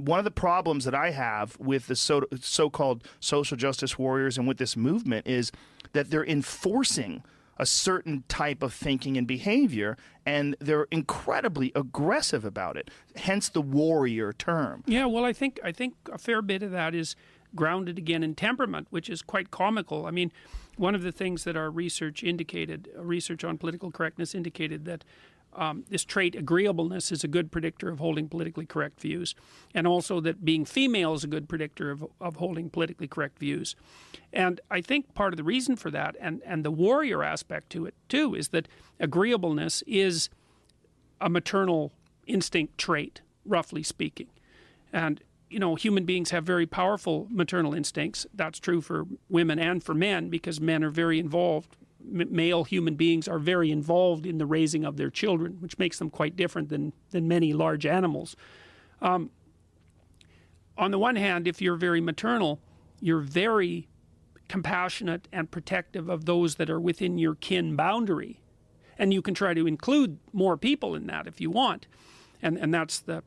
one of the problems that I have with the so-called social justice warriors and with this movement is that they're enforcing a certain type of thinking and behavior, and they're incredibly aggressive about it, hence the warrior term. Yeah, well, I think a fair bit of that is grounded again in temperament, which is quite comical. I mean, one of the things that our research indicated, research on political correctness indicated that this trait, agreeableness, is a good predictor of holding politically correct views, and also that being female is a good predictor of holding politically correct views. And I think part of the reason for that, and the warrior aspect to it too, is that agreeableness is a maternal instinct trait, roughly speaking. And you know, human beings have very powerful maternal instincts. That's true for women and for men, because men are very involved. Male human beings are very involved in the raising of their children, which makes them quite different than many large animals. On the one hand, if you're very maternal, you're very compassionate and protective of those that are within your kin boundary. And you can try to include more people in that if you want. And that's the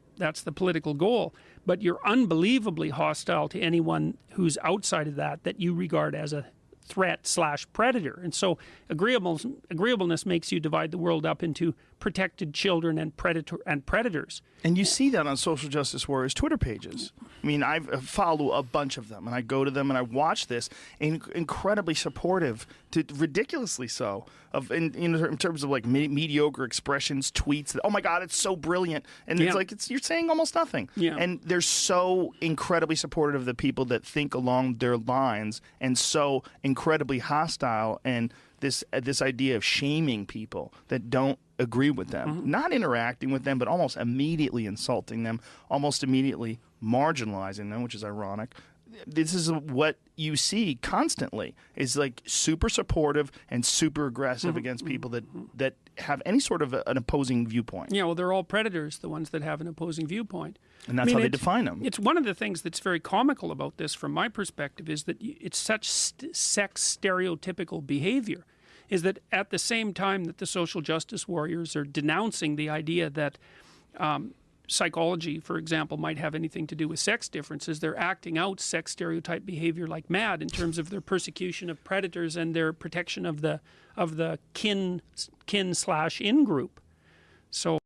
political goal. But you're unbelievably hostile to anyone who's outside of that you regard as a threat/predator. And so agreeableness makes you divide the world up into protected children and predators. And you see that on social justice warriors' Twitter pages. I mean, I follow a bunch of them, and I go to them and I watch this, incredibly supportive, to ridiculously so, in terms of like mediocre expressions, tweets. That, oh my God, it's so brilliant, and it's like you're saying almost nothing. Yeah. And they're so incredibly supportive of the people that think along their lines, and so incredibly hostile. And this idea of shaming people that don't agree with them, not interacting with them, but almost immediately insulting them, almost immediately marginalizing them, which is ironic. This is what you see constantly, is like super supportive and super aggressive against people that have any sort of an opposing viewpoint. Yeah, well, they're all predators, the ones that have an opposing viewpoint. And that's how they define them. It's one of the things that's very comical about this, from my perspective, is that it's such sex stereotypical behavior, is that at the same time that the social justice warriors are denouncing the idea that psychology, for example, might have anything to do with sex differences, they're acting out sex stereotype behavior like mad in terms of their persecution of predators and their protection of the kin/in group. So